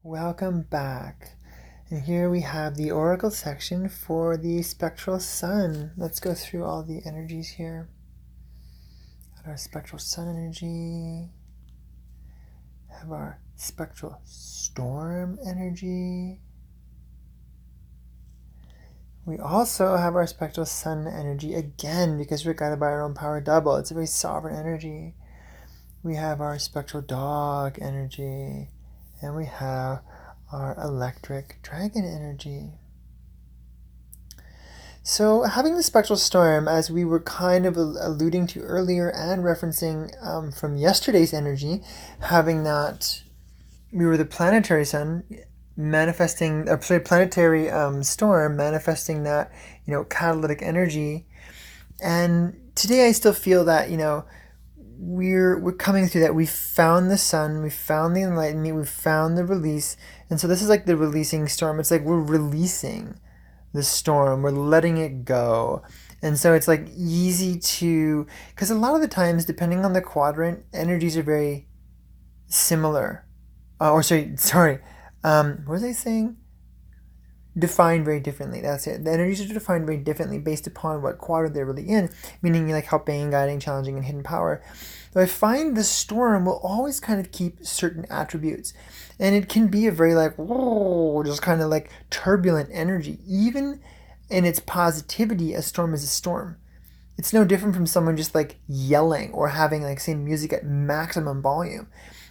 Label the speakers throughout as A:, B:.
A: Welcome back. And here we have the oracle section for the spectral sun. Let's go through all the energies here. Got our spectral sun energy. Have our spectral storm energy. We also have our spectral sun energy again because we're guided by our own power double. It's a very sovereign energy. We have our spectral dog energy. And we have our electric dragon energy. So having the spectral storm, as we were kind of alluding to earlier and referencing from yesterday's energy, having that we were the planetary sun manifesting, planetary storm manifesting that, catalytic energy. And today I still feel that, we're coming through that. We found the sun, we found the enlightenment, we found the release. And so this is like the releasing storm. It's like we're releasing the storm, we're letting it go. And so it's like easy to, because a lot of the times, depending on the quadrant, energies are very similar. What was I saying? Defined very differently. That's it. The energies are defined very differently based upon what quadrant they're really in, meaning like helping, guiding, challenging, and hidden power. So I find the storm will always kind of keep certain attributes. And it can be a very like, whoa, just kind of like turbulent energy. Even in its positivity, a storm is a storm. It's no different from someone just like yelling or having like, say, music at maximum volume.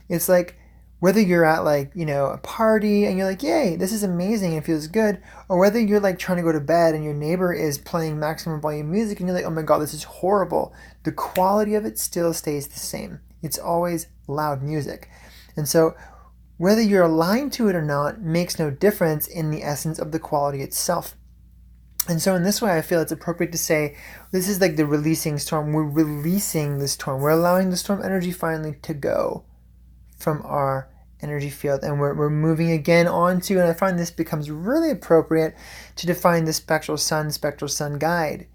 A: It's like, whether you're at like, a party and you're like, yay, this is amazing and it feels good, or whether you're like trying to go to bed and your neighbor is playing maximum volume music and you're like, oh my God, this is horrible. The quality of it still stays the same. It's always loud music. And so whether you're aligned to it or not makes no difference in the essence of the quality itself. And so in this way, I feel it's appropriate to say, this is like the releasing storm. We're releasing the storm. We're allowing the storm energy finally to go from our energy field, and we're moving again onto, and I find this becomes really appropriate to define the spectral sun guide,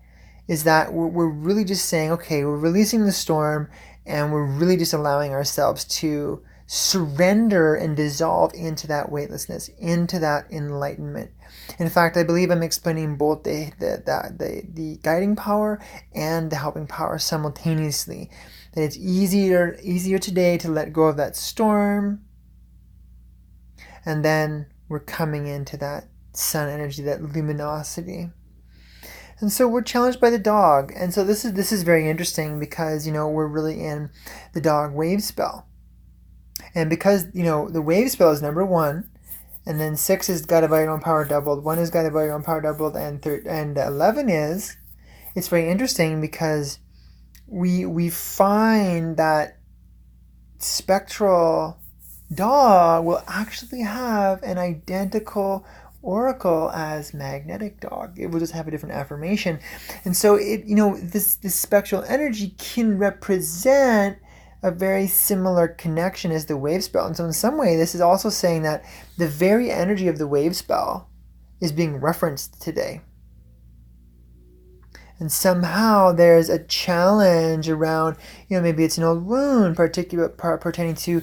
A: is that we're really just saying, okay, we're releasing the storm and we're really just allowing ourselves to surrender and dissolve into that weightlessness, into that enlightenment. In fact, I believe I'm explaining both the guiding power and the helping power simultaneously. That it's easier today to let go of that storm, and then we're coming into that sun energy, that luminosity. And so we're challenged by the dog. And so this is very interesting because, we're really in the dog wave spell. And because, the wave spell is number 1, and then 6 is guided by your own power doubled, 1 is guided by your own power doubled, and 11 is, it's very interesting because we find that spectral dog will actually have an identical oracle as magnetic dog. It will just have a different affirmation. And so this spectral energy can represent a very similar connection as the wave spell. And so in some way, this is also saying that the very energy of the wave spell is being referenced today. And somehow there's a challenge around, maybe it's an old wound pertaining to,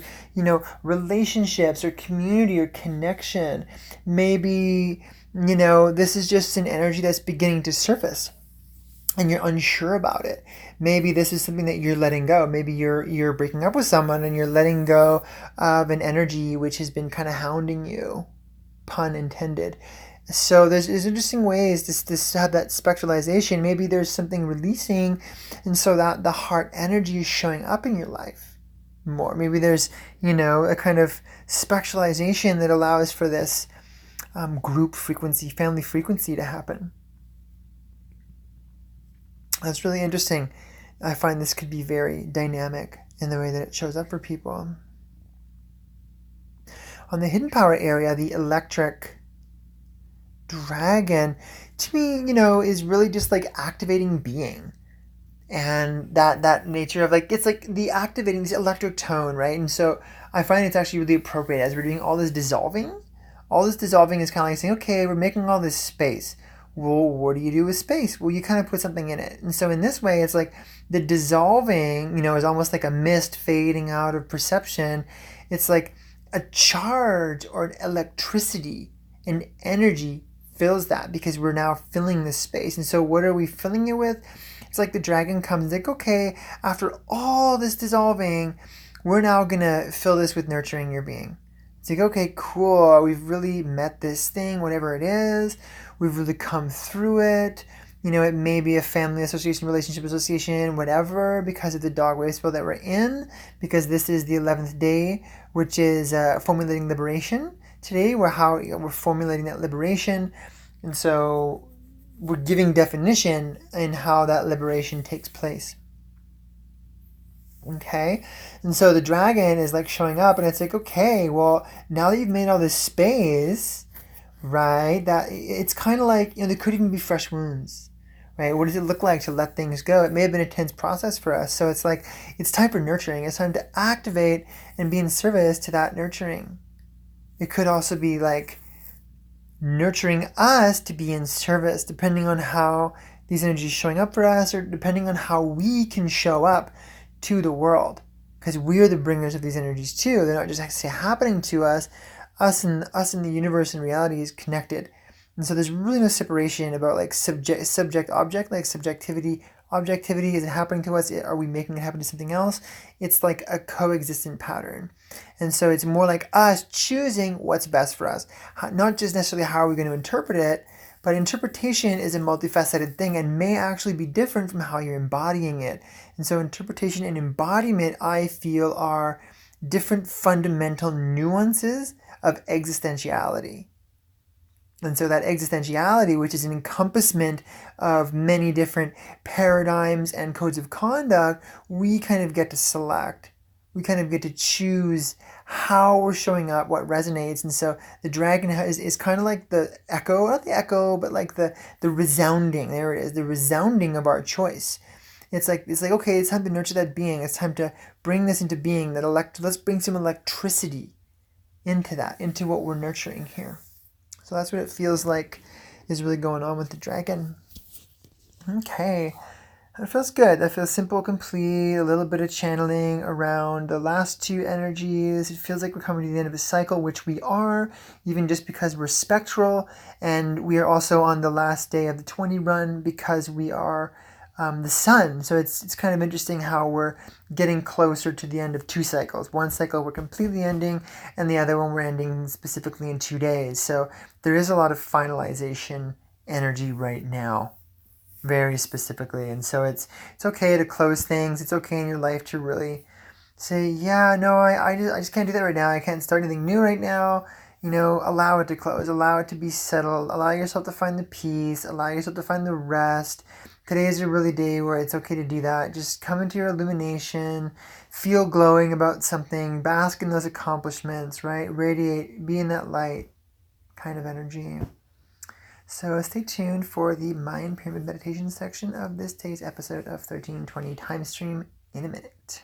A: relationships or community or connection. Maybe, this is just an energy that's beginning to surface and you're unsure about it. Maybe this is something that you're letting go. Maybe you're breaking up with someone and you're letting go of an energy which has been kind of hounding you, pun intended. So there's interesting ways to have that spectralization. Maybe there's something releasing, and so that the heart energy is showing up in your life more. Maybe there's, a kind of spectralization that allows for this group frequency, family frequency to happen. That's really interesting. I find this could be very dynamic in the way that it shows up for people. On the hidden power area, the electric dragon, to me, is really just like activating being, and that nature of like, it's like the activating this electric tone, right? And so I find it's actually really appropriate as we're doing all this dissolving. All this dissolving is kind of like saying, okay, we're making all this space. Well, what do you do with space? Well, you kind of put something in it. And so in this way, it's like the dissolving, is almost like a mist fading out of perception. It's like a charge or an electricity and energy fills that, because we're now filling this space. And so what are we filling it with? It's like the dragon comes like, okay, after all this dissolving, we're now gonna fill this with nurturing your being. It's like, okay, cool, we've really met this thing, whatever it is, we've really come through it. You know, it may be a family association, relationship association, whatever, because of the dog waste spell that we're in, because this is the 11th day, which is formulating liberation. Today, we're formulating that liberation, and so we're giving definition in how that liberation takes place. Okay, and so the dragon is like showing up, and it's like, okay, well, now that you've made all this space, right, that it's kind of like, there could even be fresh wounds, right? What does it look like to let things go? It may have been a tense process for us, so it's like, it's time for nurturing. It's time to activate and be in service to that nurturing. It could also be like nurturing us to be in service, depending on how these energies showing up for us, or depending on how we can show up to the world, because we're the bringers of these energies too. They're not just actually happening to us. Us and the universe and reality is connected, and so there's really no separation about like subject object, like subjectivity. Objectivity, is it happening to us? Are we making it happen to something else? It's like a coexistent pattern. And so it's more like us choosing what's best for us. Not just necessarily how are we going to interpret it, but interpretation is a multifaceted thing and may actually be different from how you're embodying it. And so interpretation and embodiment, I feel, are different fundamental nuances of existentiality. And so that existentiality, which is an encompassment of many different paradigms and codes of conduct, we kind of get to select. We kind of get to choose how we're showing up, what resonates. And so the dragon is kind of like the echo, not the echo, but like the resounding, there it is, the resounding of our choice. It's like, okay, it's time to nurture that being. It's time to bring this into being, let's bring some electricity into that, into what we're nurturing here. So that's what it feels like is really going on with the dragon. Okay, that feels good. That feels simple, complete, a little bit of channeling around the last two energies. It feels like we're coming to the end of a cycle, which we are, even just because we're spectral. And we are also on the last day of the 20 run because we are the sun. So it's kind of interesting how we're getting closer to the end of two cycles. One cycle we're completely ending, and the other one we're ending specifically in 2 days. So there is a lot of finalization energy right now, very specifically. And so it's okay to close things. It's okay in your life to really say, yeah, no, I just can't do that right now. I can't start anything new right now. Allow it to close. Allow it to be settled. Allow yourself to find the peace. Allow yourself to find the rest. Today is a really day where it's okay to do that. Just come into your illumination, feel glowing about something, bask in those accomplishments, right? Radiate, be in that light kind of energy. So stay tuned for the Mind Pyramid Meditation section of this day's episode of 1320 Time Stream in a minute.